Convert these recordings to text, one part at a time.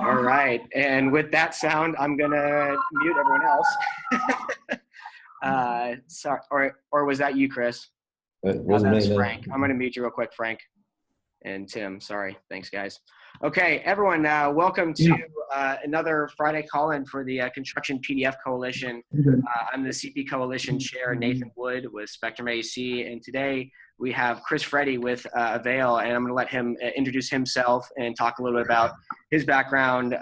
All right, and with that sound, I'm gonna mute everyone else. Sorry, or was that you, Chris? It wasn't me. That's Frank. I'm gonna mute you real quick, Frank and Tim. Sorry. Thanks, guys. Okay, everyone, welcome to another Friday call-in for the Construction PDF Coalition. I'm the CPCoalition chair, Nathan Wood, with Spectrum AC, and today we have Chris Fredi with AVAIL, and I'm going to let him introduce himself and talk a little bit about his background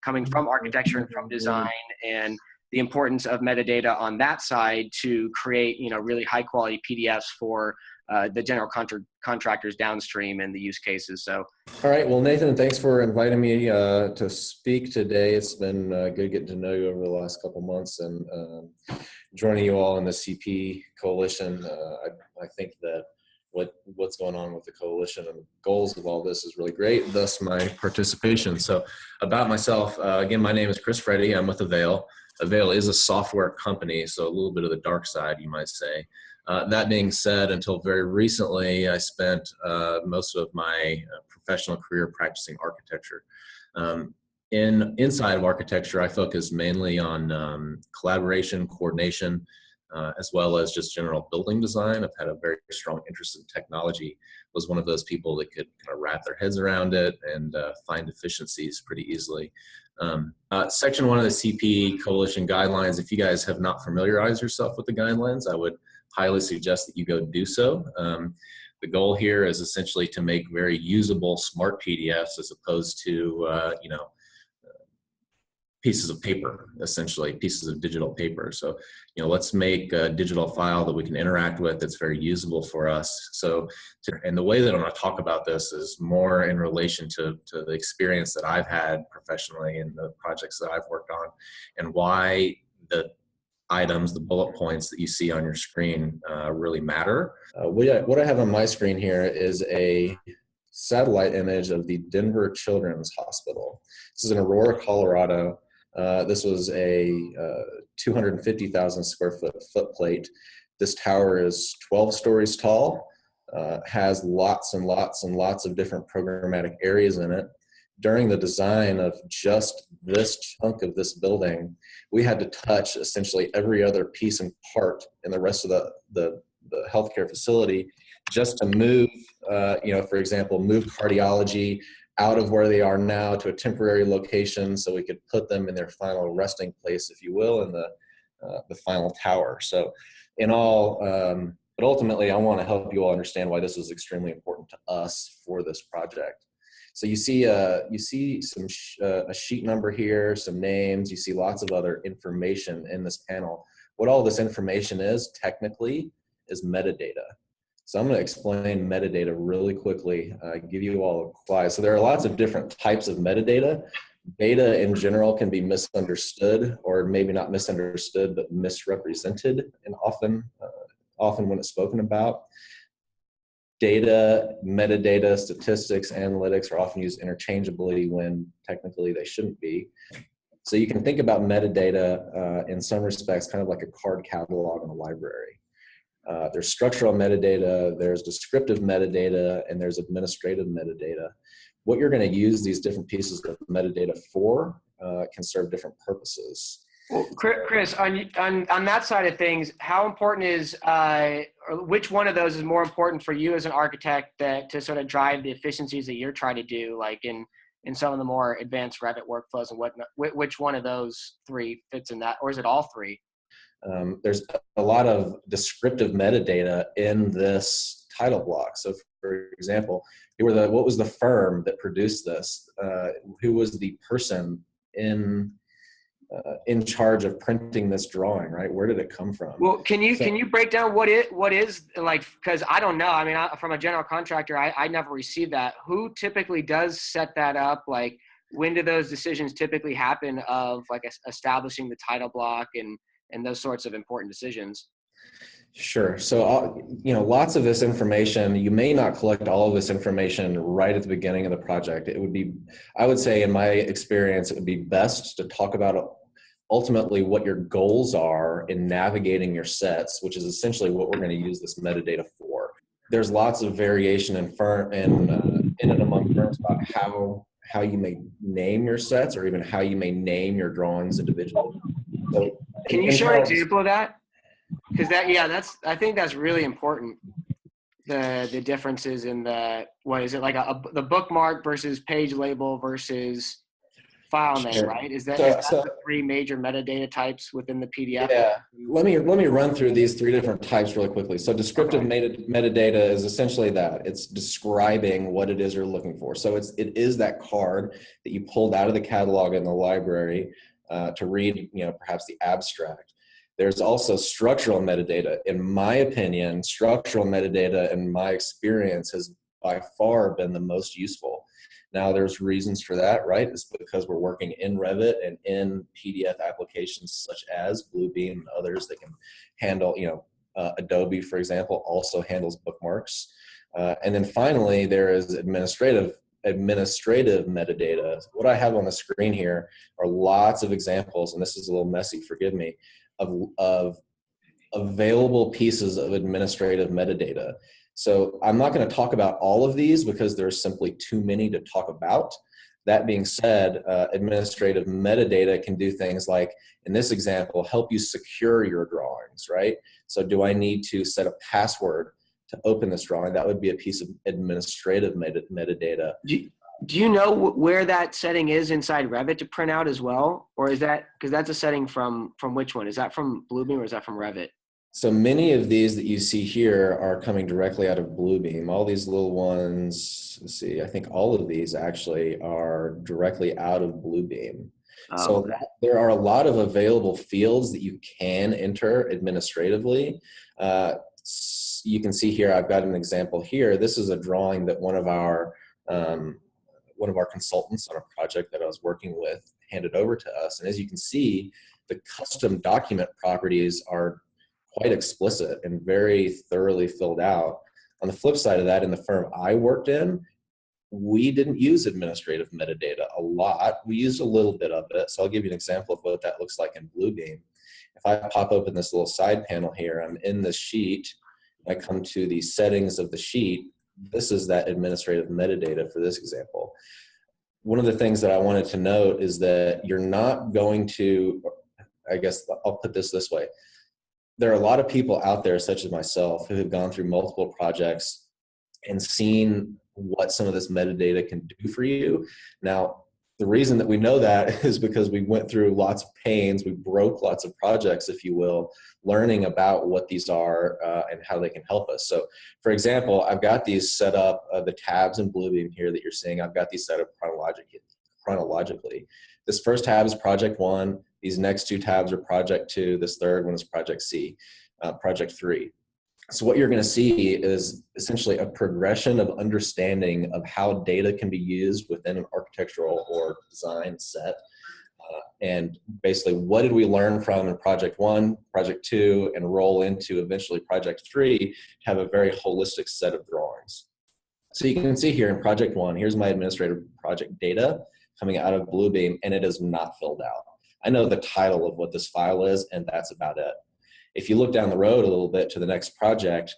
coming from architecture and from design, and the importance of metadata on that side to create, really high-quality PDFs for the general contractors downstream and the use cases. So, all right. Well, Nathan, thanks for inviting me to speak today. It's been good getting to know you over the last couple months and joining you all in the CP Coalition. I think that what's going on with the coalition and the goals of all this is really great, thus my participation. So about myself, again, my name is Chris Fredi. I'm with AVAIL. AVAIL is a software company, so a little bit of the dark side, you might say. That being said, until very recently, I spent most of my professional career practicing architecture. Inside of architecture, I focus mainly on collaboration, coordination, as well as just general building design. I've had a very strong interest in technology. Was one of those people that could kind of wrap their heads around it and find efficiencies pretty easily. Section 1 of the CP Coalition guidelines, if you guys have not familiarized yourself with the guidelines, I would highly suggest that you go do so. The goal here is essentially to make very usable smart PDFs as opposed to, pieces of paper, essentially pieces of digital paper. So, let's make a digital file that we can interact with that's very usable for us. So, and the way that I'm going to talk about this is more in relation to the experience that I've had professionally in the projects that I've worked on, and why the items, the bullet points that you see on your screen really matter. What I have on my screen here is a satellite image of the Denver Children's Hospital. This is in Aurora, Colorado. This was a 250,000 square foot plate. This tower is 12 stories tall, has lots and lots and lots of different programmatic areas in it. During the design of just this chunk of this building, we had to touch essentially every other piece and part in the rest of the healthcare facility just to move, for example, move cardiology out of where they are now to a temporary location so we could put them in their final resting place, if you will, in the final tower. So in all, but ultimately I want to help you all understand why this is extremely important to us for this project. So you see a sheet number here, some names, you see lots of other information in this panel. What all this information is technically is metadata. So I'm going to explain metadata really quickly, give you all a slide. So there are lots of different types of metadata. Data in general can be misunderstood, or maybe not misunderstood, but misrepresented, and often when it's spoken about. Data, metadata, statistics, analytics are often used interchangeably when technically they shouldn't be. So you can think about metadata in some respects kind of like a card catalog in a library. There's structural metadata, there's descriptive metadata, and there's administrative metadata. What you're going to use these different pieces of metadata for can serve different purposes. Well, Chris, on that side of things, how important is, or which one of those is more important for you as an architect to sort of drive the efficiencies that you're trying to do, like in some of the more advanced Revit workflows and whatnot? Which one of those three fits in that, or is it all three? There's a lot of descriptive metadata in this title block. So, for example, what was the firm that produced this? Who was the person in charge of printing this drawing, right? Where did it come from? Well, can you break down what is like, because I don't know. I mean, from a general contractor, I never received that. Who typically does set that up? Like, when do those decisions typically happen of like establishing the title block and those sorts of important decisions? Sure. So, lots of this information, you may not collect all of this information right at the beginning of the project. It would be, I would say in my experience, it would be best to talk about ultimately what your goals are in navigating your sets, which is essentially what we're going to use this metadata for. There's lots of variation in and among firms about how you may name your sets or even how you may name your drawings individually. So can you show an example of that? Because I think that's really important. The differences in what is it, like the bookmark versus page label versus file name, right? Is that the three major metadata types within the PDF? Yeah, let me run through these three different types really quickly. So descriptive metadata is essentially that. It's describing what it is you're looking for. So it is that card that you pulled out of the catalog in the library to read, perhaps the abstract. There's also structural metadata. In my opinion, structural metadata, in my experience, has by far been the most useful. Now, there's reasons for that, right? It's because we're working in Revit and in PDF applications such as Bluebeam and others that can handle, Adobe, for example, also handles bookmarks. And then finally, there is administrative metadata. What I have on the screen here are lots of examples, and this is a little messy, forgive me, of available pieces of administrative metadata. So I'm not going to talk about all of these because there's simply too many to talk about. That being said, administrative metadata can do things like, in this example, help you secure your drawings, right? So do I need to set a password to open this drawing? That would be a piece of administrative metadata. Do you know where that setting is inside Revit to print out as well? Or is that, because that's a setting from which one? Is that from Bluebeam or is that from Revit? So many of these that you see here are coming directly out of Bluebeam. All these little ones, let's see, I think all of these actually are directly out of Bluebeam. So there are a lot of available fields that you can enter administratively. You can see here, I've got an example here. This is a drawing that one of our consultants on a project that I was working with handed over to us. And as you can see, the custom document properties are quite explicit and very thoroughly filled out. On the flip side of that, in the firm I worked in, we didn't use administrative metadata a lot. We used a little bit of it. So I'll give you an example of what that looks like in Bluebeam. If I pop open this little side panel here, I'm in the sheet, I come to the settings of the sheet. This is that administrative metadata for this example. One of the things that I wanted to note is that you're not going to, I guess I'll put this way. There are a lot of people out there, such as myself, who have gone through multiple projects and seen what some of this metadata can do for you. Now, the reason that we know that is because we went through lots of pains, we broke lots of projects, if you will, learning about what these are and how they can help us. So, for example, I've got these set up, the tabs in Bluebeam here that you're seeing, I've got these set up chronologically. This first tab is Project 1. These next two tabs are Project 2. This third one is Project C, Project 3. So what you're going to see is essentially a progression of understanding of how data can be used within an architectural or design set. And basically, what did we learn from in Project 1, Project 2, and roll into eventually Project 3 to have a very holistic set of drawings. So you can see here in Project 1, here's my administrative project data coming out of Bluebeam, and it is not filled out. I know the title of what this file is, and that's about it. If you look down the road a little bit to the next project,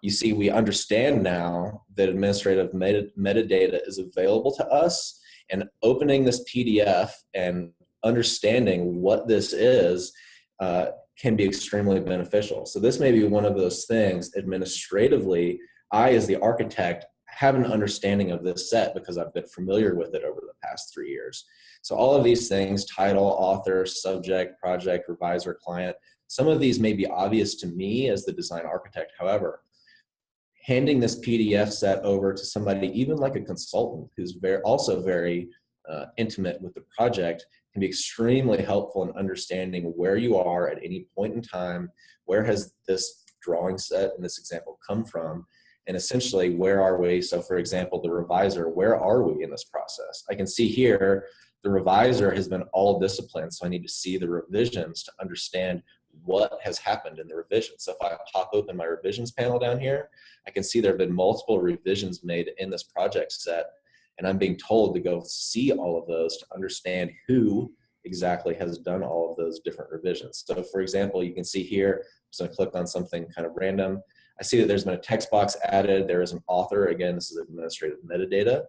you see we understand now that administrative metadata is available to us, and opening this PDF and understanding what this is can be extremely beneficial. So this may be one of those things administratively, I as the architect have an understanding of this set because I've been familiar with it over the past 3 years. So all of these things, title, author, subject, project, revisor, client, some of these may be obvious to me as the design architect. However, handing this PDF set over to somebody, even like a consultant who's also very intimate with the project, can be extremely helpful in understanding where you are at any point in time, where has this drawing set in this example come from, and essentially where are we. So for example, the revisor, where are we in this process? I can see here the revisor has been all disciplined, so I need to see the revisions to understand what has happened in the revision. So if I pop open my revisions panel down here, I can see there have been multiple revisions made in this project set, and I'm being told to go see all of those to understand who exactly has done all of those different revisions. So for example, you can see here, I'm just going to click on something kind of random. I see that there's been a text box added. There is an author. Again, this is administrative metadata.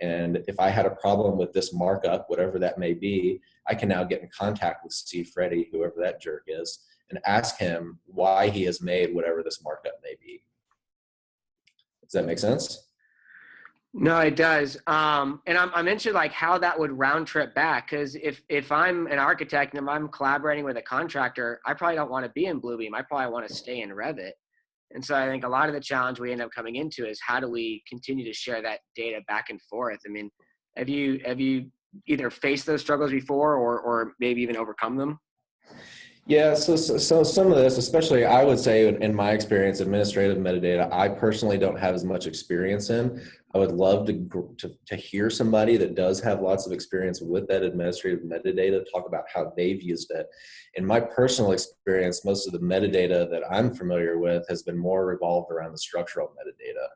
And if I had a problem with this markup, whatever that may be, I can now get in contact with Fredi, whoever that jerk is, and ask him why he has made whatever this markup may be. Does that make sense? No, it does. And I'm interested like how that would round trip back. Cause if I'm an architect and if I'm collaborating with a contractor, I probably don't want to be in Bluebeam. I probably want to stay in Revit. And so I think a lot of the challenge we end up coming into is how do we continue to share that data back and forth? I mean, have you either faced those struggles before or maybe even overcome them? Yeah, so some of this, especially I would say in my experience, administrative metadata, I personally don't have as much experience in. I would love to hear somebody that does have lots of experience with that administrative metadata talk about how they've used it. In my personal experience, most of the metadata that I'm familiar with has been more revolved around the structural metadata.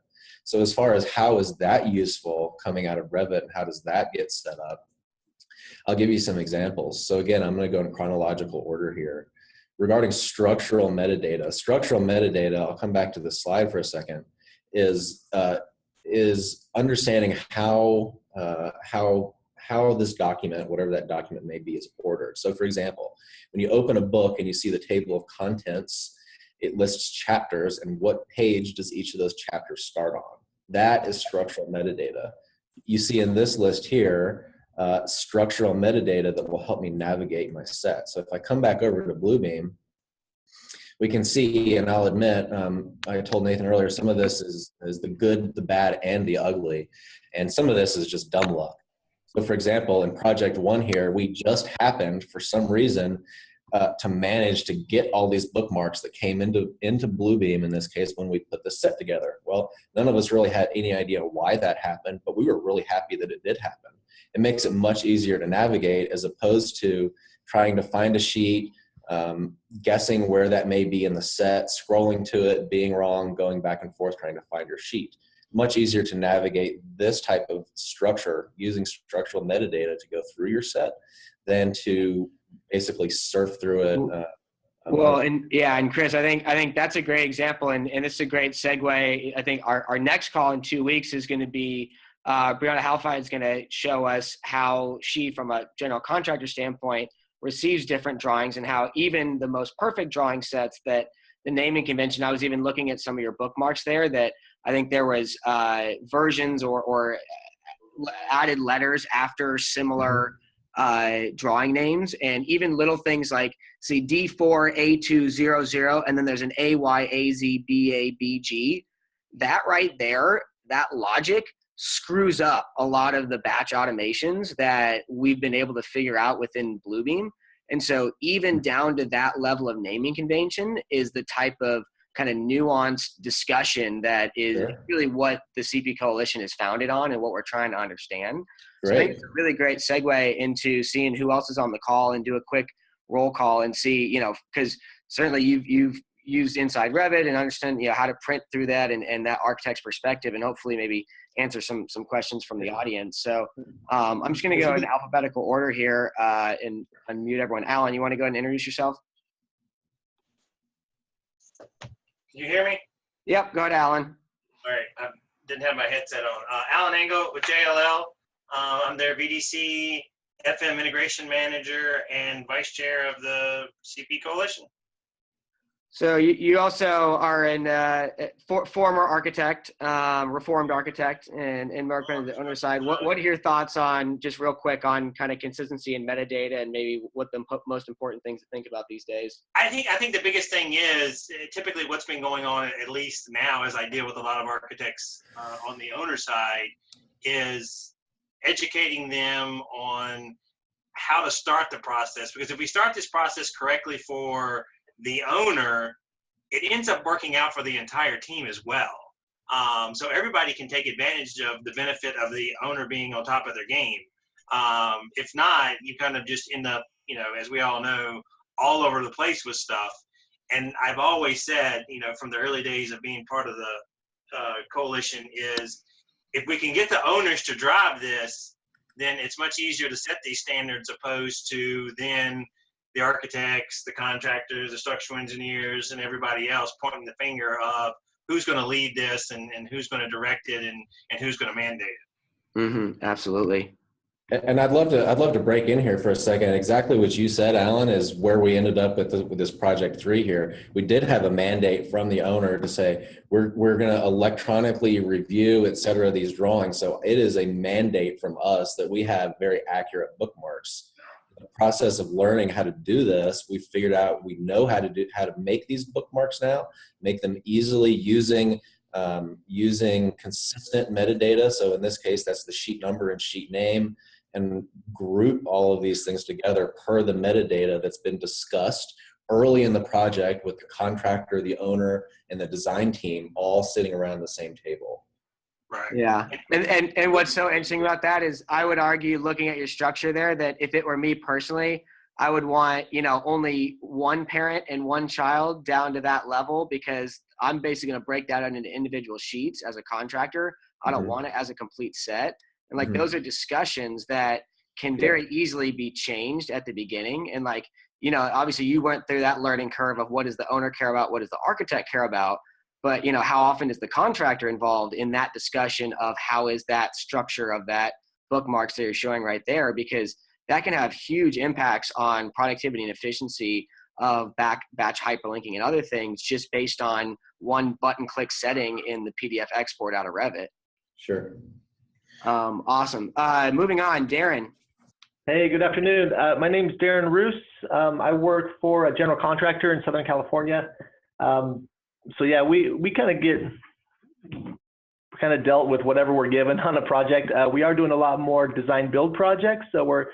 So as far as how is that useful coming out of Revit and how does that get set up, I'll give you some examples. So again, I'm going to go in chronological order here. Regarding structural metadata, I'll come back to the slide for a second, is understanding how this document, whatever that document may be, is ordered. So for example, when you open a book and you see the table of contents, it lists chapters and what page does each of those chapters start on. That is structural metadata. You see in this list here, structural metadata that will help me navigate my set. So if I come back over to Bluebeam, we can see, and I'll admit, I told Nathan earlier, some of this is the good, the bad, and the ugly. And some of this is just dumb luck. So for example, in project 1 here, we just happened, for some reason, to manage to get all these bookmarks that came into Bluebeam, in this case, when we put the set together. Well, none of us really had any idea why that happened, but we were really happy that it did happen. It makes it much easier to navigate as opposed to trying to find a sheet, guessing where that may be in the set, scrolling to it, being wrong, going back and forth trying to find your sheet. Much easier to navigate this type of structure using structural metadata to go through your set than to basically surf through it. Well, and Chris, I think that's a great example, and it's a great segue. I think our next call in 2 weeks is going to be Brianna Halfine is going to show us how she, from a general contractor standpoint, receives different drawings and how even the most perfect drawing sets that the naming convention, I was even looking at some of your bookmarks there that I think there was versions or added letters after similar drawing names, and even little things like, see, D4A200, and then there's an AYAZBABG. That right there, that logic screws up a lot of the batch automations that we've been able to figure out within Bluebeam. And so even down to that level of naming convention is the type of kind of nuanced discussion that is really what the CPCoalition is founded on and what we're trying to understand. So I think it's a really great segue into seeing who else is on the call and do a quick roll call and see, because certainly you've used inside Revit and understand, how to print through that and that architect's perspective, and hopefully maybe answer some questions from the audience. So I'm just going to go in alphabetical order here and unmute everyone. Alan, you want to go ahead and introduce yourself? Can you hear me? Yep, go ahead, Alan. All right, I didn't have my headset on. Alan Tango with JLL. I'm their VDC FM Integration Manager and Vice Chair of the CPCoalition. So you also are a former architect, reformed architect, and worked on the owner side. What are your thoughts on, just real quick, on kind of consistency in metadata and maybe what the most important things to think about these days? I think the biggest thing is typically what's been going on, at least now, as I deal with a lot of architects on the owner side, is educating them on how to start the process. Because if we start this process correctly for the owner, it ends up working out for the entire team as well. So everybody can take advantage of the benefit of the owner being on top of their game. If not, you kind of just end up, as we all know, all over the place with stuff. And I've always said, from the early days of being part of the coalition, is if we can get the owners to drive this, then it's much easier to set these standards opposed to then the architects, the contractors, the structural engineers, and everybody else pointing the finger of who's going to lead this and who's going to direct it and who's going to mandate it. Absolutely. And I'd love to break in here for a second. Exactly what you said, Alan, is where we ended up with this project 3 here. We did have a mandate from the owner to say we're going to electronically review, et cetera, these drawings. So it is a mandate from us that we have very accurate bookmarks. In the process of learning how to do this, we figured out we know how to make these bookmarks now, make them easily using consistent metadata. So in this case, that's the sheet number and sheet name, and group all of these things together per the metadata that's been discussed early in the project with the contractor, the owner, and the design team all sitting around the same table. Right. Yeah. And what's so interesting about that is I would argue, looking at your structure there, that if it were me personally, I would want, only one parent and one child down to that level, because I'm basically going to break that out into individual sheets as a contractor. I don't want it as a complete set. And like, those are discussions that can very easily be changed at the beginning. And like, obviously you went through that learning curve of what does the owner care about? What does the architect care about? But, how often is the contractor involved in that discussion of how is that structure of that bookmarks that you're showing right there? Because that can have huge impacts on productivity and efficiency of batch hyperlinking and other things, just based on one button click setting in the PDF export out of Revit. Sure. Awesome. Moving on, Darren. Hey, good afternoon. My name is Darren Roos. I work for a general contractor in Southern California. So yeah, we kind of dealt with whatever we're given on a project. We are doing a lot more design build projects, so we're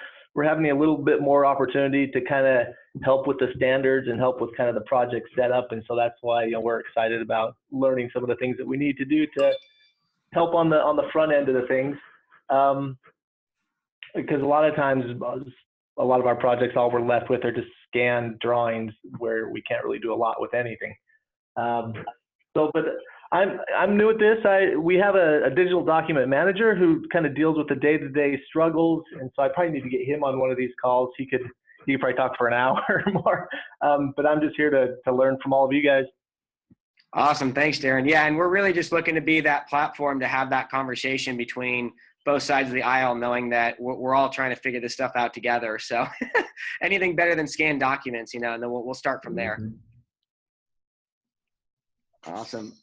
having a little bit more opportunity to kind of help with the standards and help with kind of the project setup, and so that's why we're excited about learning some of the things that we need to do to help on the front end of the things. Because a lot of times, a lot of our projects, all we're left with are just scanned drawings where we can't really do a lot with anything. But I'm new at this. We have a digital document manager who kind of deals with the day-to-day struggles, and so I probably need to get him on one of these calls. He could probably talk for an hour or more. But I'm just here to learn from all of you guys. Awesome. Thanks, Darren. Yeah, and we're really just looking to be that platform to have that conversation between both sides of the aisle, knowing that we're all trying to figure this stuff out together. So anything better than scanned documents, and then we'll start from there. Awesome.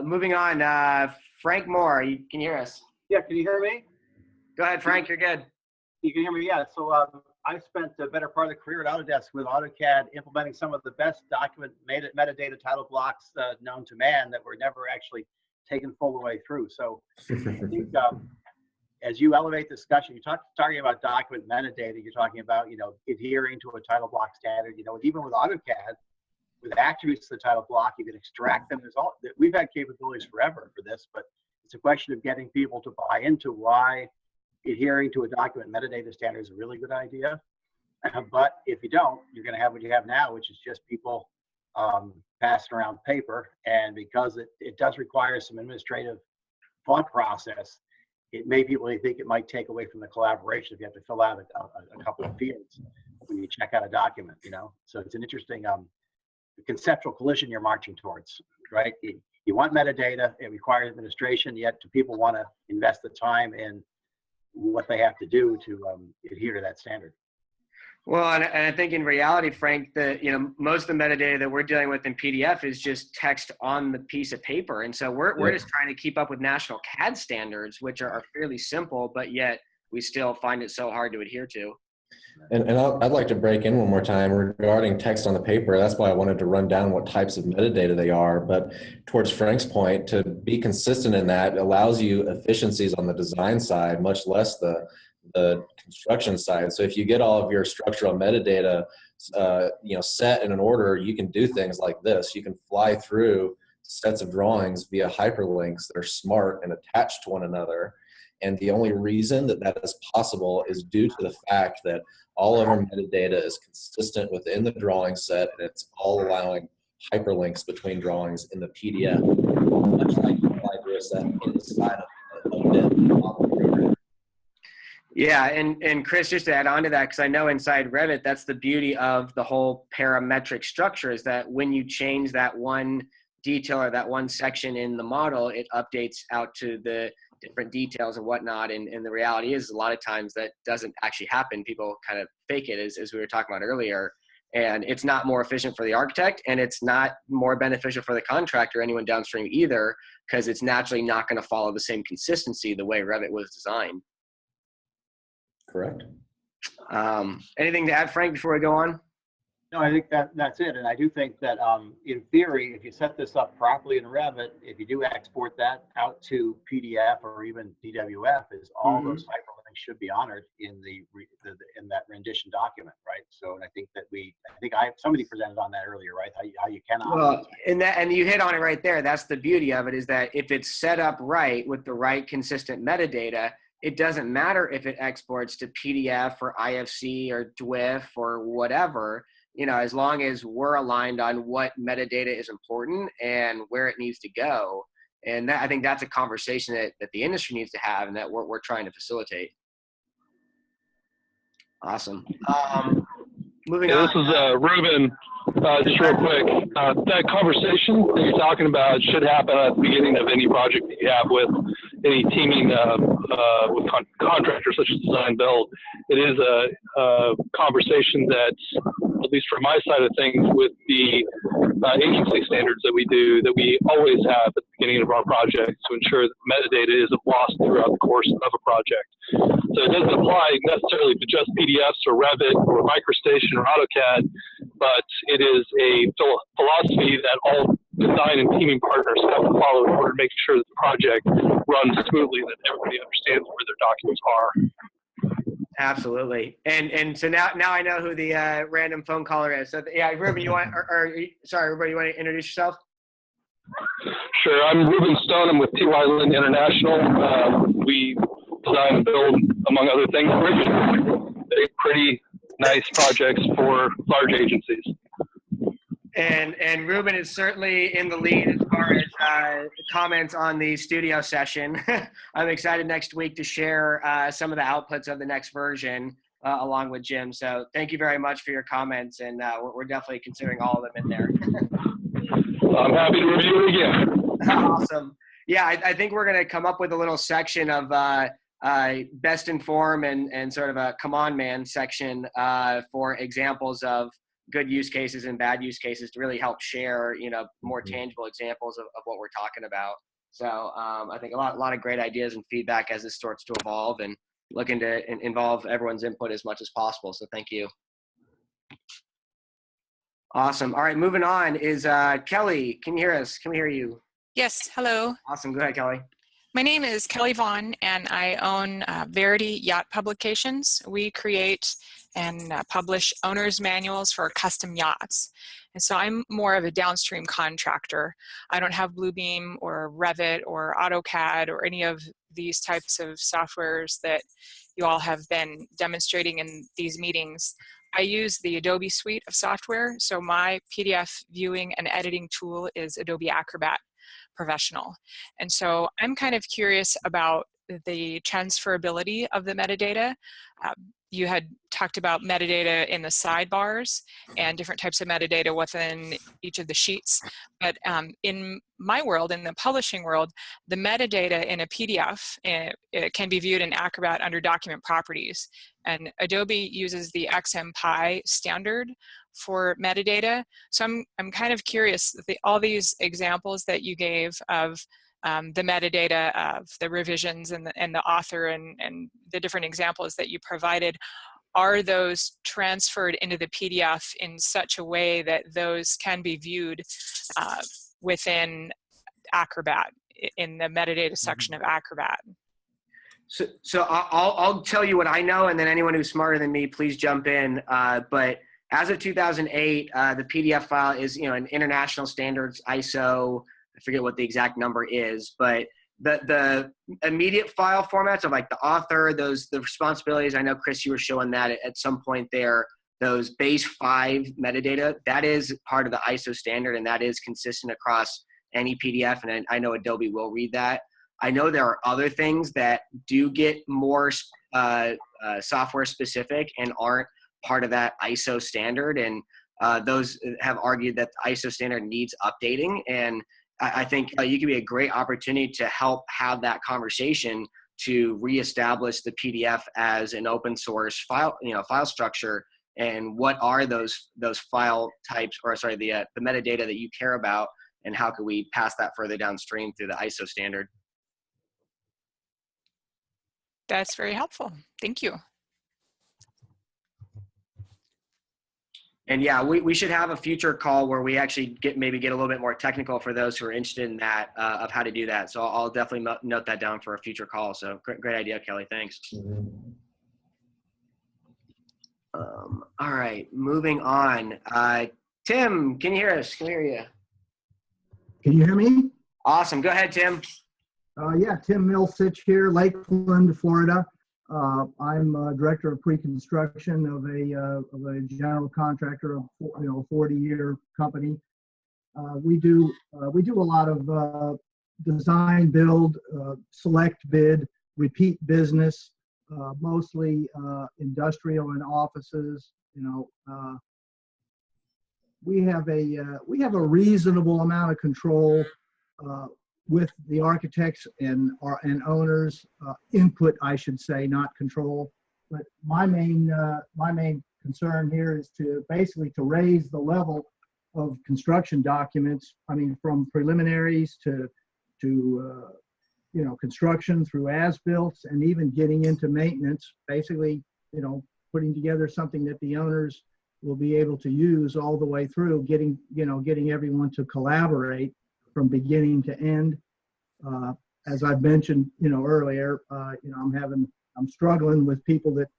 Moving on, Frank Moore, can you hear us? Yeah, can you hear me? Go ahead, Frank, you're good. You can hear me, yeah. So I spent the better part of the career at Autodesk with AutoCAD, implementing some of the best document metadata title blocks known to man that were never actually taken full the way through. So I think as you elevate discussion, you're talking about document metadata, you're talking about, adhering to a title block standard, even with AutoCAD, with attributes to the title block, you can extract them. We've had capabilities forever for this, but it's a question of getting people to buy into why adhering to a document metadata standard is a really good idea. But if you don't, you're going to have what you have now, which is just people passing around paper. And because it does require some administrative thought process, it may people think it might take away from the collaboration if you have to fill out a couple of fields when you check out a document, So it's an interesting conceptual collision you're marching towards, right? You want metadata, it requires administration, yet do people want to invest the time in what they have to do to adhere to that standard? Well, and I think in reality, Frank, most of the metadata that we're dealing with in PDF is just text on the piece of paper. And so we're just trying to keep up with national CAD standards, which are fairly simple, but yet we still find it so hard to adhere to. And I'd like to break in one more time regarding text on the paper. That's why I wanted to run down what types of metadata they are. But towards Frank's point, to be consistent in that allows you efficiencies on the design side, much less the construction side. So if you get all of your structural metadata, set in an order, you can do things like this. You can fly through sets of drawings via hyperlinks that are smart and attached to one another. And the only reason that is possible is due to the fact that all of our metadata is consistent within the drawing set, and it's all allowing hyperlinks between drawings in the PDF, much like you apply to a set inside of the model program. Yeah, and Chris, just to add on to that, because I know inside Revit, that's the beauty of the whole parametric structure, is that when you change that one detail or that one section in the model, it updates out to the different details and whatnot. And the reality is, a lot of times that doesn't actually happen. People kind of fake it, as we were talking about earlier. And it's not more efficient for the architect, and it's not more beneficial for the contractor, anyone downstream either, because it's naturally not going to follow the same consistency the way Revit was designed. Correct. Anything to add, Frank, before we go on? No, I think that's it. And I do think that in theory, if you set this up properly in Revit, if you do export that out to PDF or even DWF, is all those hyperlinks should be honored in in that rendition document, right? So, and I think that somebody presented on that earlier, right? How you can honor. Well, and you hit on it right there. That's the beauty of it, is that if it's set up right with the right consistent metadata, it doesn't matter if it exports to PDF or IFC or DWF or whatever. You know, as long as we're aligned on what metadata is important and where it needs to go. And I think that's a conversation that the industry needs to have, and that we're trying to facilitate. Awesome. Moving on. This is Ruben. Just real quick, that conversation that you're talking about should happen at the beginning of any project that you have with any teaming with contractors such as design build. It is a conversation that's, at least from my side of things, with the agency standards that we do, that we always have at the beginning of our projects to ensure that metadata isn't lost throughout the course of a project. So it doesn't apply necessarily to just PDFs or Revit or MicroStation or AutoCAD, but it is a philosophy that all design and teaming partners have to follow in order to make sure that the project runs smoothly, that everybody understands where their documents are. Absolutely. And so now I know who the random phone caller is. So yeah, Ruben, you want, sorry, everybody, you want to introduce yourself? Sure. I'm Ruben Stone. I'm with T.Y. Lin International. We design and build, among other things, pretty nice projects for large agencies. And Ruben is certainly in the lead as far as comments on the studio session. I'm excited next week to share some of the outputs of the next version along with Jim. So thank you very much for your comments, and we're definitely considering all of them in there. I'm happy to review it again. Awesome. Yeah, I think we're going to come up with a little section of best inform and sort of a come on man section for examples of good use cases and bad use cases to really help share, you know, more tangible examples of what we're talking about. So I think a lot of great ideas and feedback as this starts to evolve, and looking to involve everyone's input as much as possible. So thank you. Awesome. All right, moving on is Kelly. Can you hear us? Can we hear you? Yes, hello. Awesome. Go ahead, Kelly. My name is Kelly Vaughn, and I own Verity Yacht Publications. We create and publish owner's manuals for custom yachts. And so I'm more of a downstream contractor. I don't have Bluebeam or Revit or AutoCAD or any of these types of softwares that you all have been demonstrating in these meetings. I use the Adobe suite of software. So my PDF viewing and editing tool is Adobe Acrobat Professional. And so I'm kind of curious about the transferability of the metadata. You had talked about metadata in the sidebars and different types of metadata within each of the sheets. But in my world, in the publishing world, the metadata in a PDF it can be viewed in Acrobat under document properties. And Adobe uses the XMPy standard for metadata. So I'm kind of curious, all these examples that you gave of the metadata of the revisions and the author and the different examples that you provided, are those transferred into the PDF in such a way that those can be viewed within Acrobat, in the metadata section of Acrobat? So I'll tell you what I know, and then anyone who's smarter than me, please jump in. But as of 2008, the PDF file is, you know, an international standards ISO. I forget what the exact number is, but the immediate file formats of like the author, the responsibilities. I know, Chris, you were showing that at some point there. Those base 5 metadata, that is part of the ISO standard, and that is consistent across any PDF. And I know Adobe will read that. I know there are other things that do get more software specific and aren't part of that ISO standard, and those have argued that the ISO standard needs updating. And I think you could be a great opportunity to help have that conversation to reestablish the PDF as an open source file, file structure, and what are those file types, or sorry, the metadata that you care about, and how can we pass that further downstream through the ISO standard. That's very helpful. Thank you. And yeah, we should have a future call where we actually maybe get a little bit more technical for those who are interested in that, of how to do that. So I'll definitely note that down for a future call. So great idea, Kelly. Thanks. All right, moving on. Tim, can you hear us? Can we hear you? Can you hear me? Awesome. Go ahead, Tim. Yeah, Tim Milsich here, Lakeland, Florida. I'm director of pre-construction of a general contractor of a 40-year company. We do a lot of design, build, select bid, repeat business, mostly industrial and offices. We have a reasonable amount of control with the architects and owners input, I should say, not control. But my main concern here is to basically to raise the level of construction documents. I mean, from preliminaries to construction through as-built, and even getting into maintenance. Basically, putting together something that the owners will be able to use all the way through. Getting everyone to collaborate from beginning to end. As I've mentioned, earlier, I'm struggling with people that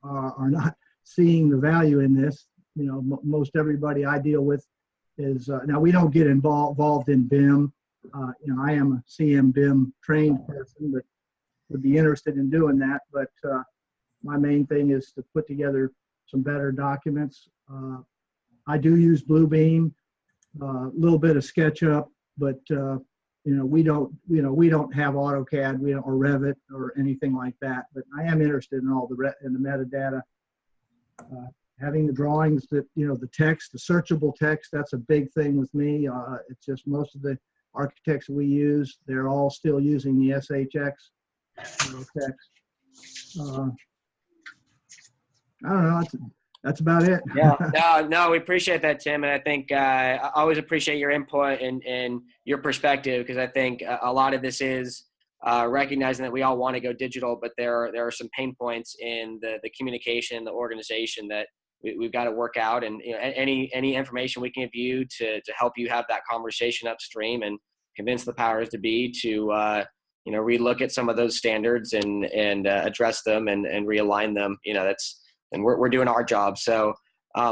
are not seeing the value in this. Most everybody I deal with is, now we don't get involved in BIM. I am a CM BIM trained person, but would be interested in doing that. But my main thing is to put together some better documents. I do use Bluebeam, a little bit of SketchUp, but we don't have AutoCAD, or Revit or anything like that. But I am interested in all the metadata, having the drawings, that the text, the searchable text. That's a big thing with me. It's just most of the architects we use, they're all still using the SHX text. I don't know. That's about it. Yeah, no, we appreciate that, Tim. And I think I always appreciate your input and your perspective, because I think a lot of this is recognizing that we all want to go digital, but there are some pain points in the communication, the organization that we've got to work out. And any information we can give you to help you have that conversation upstream and convince the powers to be to relook at some of those standards and address them and realign them. And we're doing our job. So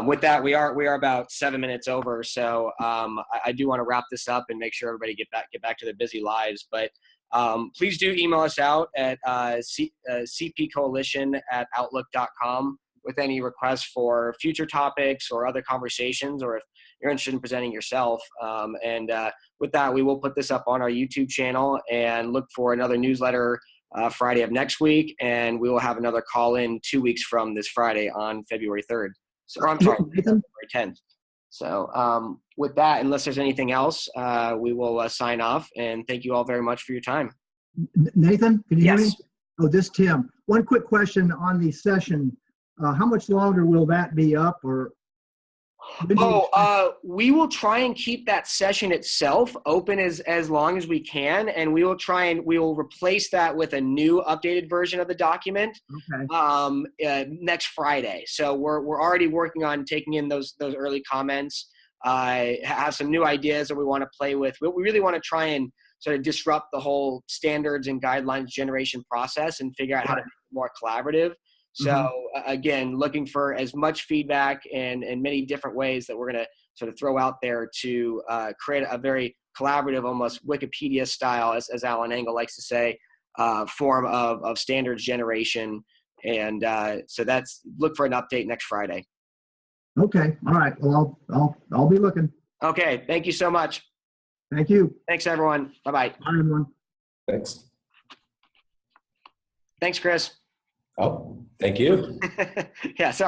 with that, we are about 7 minutes over. So I do want to wrap this up and make sure everybody get back to their busy lives. But please do email us out at CPCoalition@outlook.com with any requests for future topics or other conversations, or if you're interested in presenting yourself. With that, we will put this up on our YouTube channel, and look for another newsletter Friday of next week, and we will have another call in 2 weeks from this Friday on February 3rd. So I'm sorry, February 10th. So with that, unless there's anything else, we will sign off, and thank you all very much for your time. Nathan, can you hear me? Yes. Oh, this Tim. One quick question on the session. How much longer will that be up, or? We will try and keep that session itself open as long as we can, and we will replace that with a new updated version of the document. Okay. Next Friday. So we're already working on taking in those early comments. Have some new ideas that we want to play with. We really want to try and sort of disrupt the whole standards and guidelines generation process and figure out how to make it more collaborative. So again, looking for as much feedback and many different ways that we're going to sort of throw out there to create a very collaborative, almost Wikipedia style, as Alan Engel likes to say, form of standards generation. And so look for an update next Friday. Okay. All right. Well, I'll be looking. Okay. Thank you so much. Thank you. Thanks, everyone. Bye-bye. Bye, everyone. Thanks. Thanks, Chris. Oh, thank you. Yeah, sorry.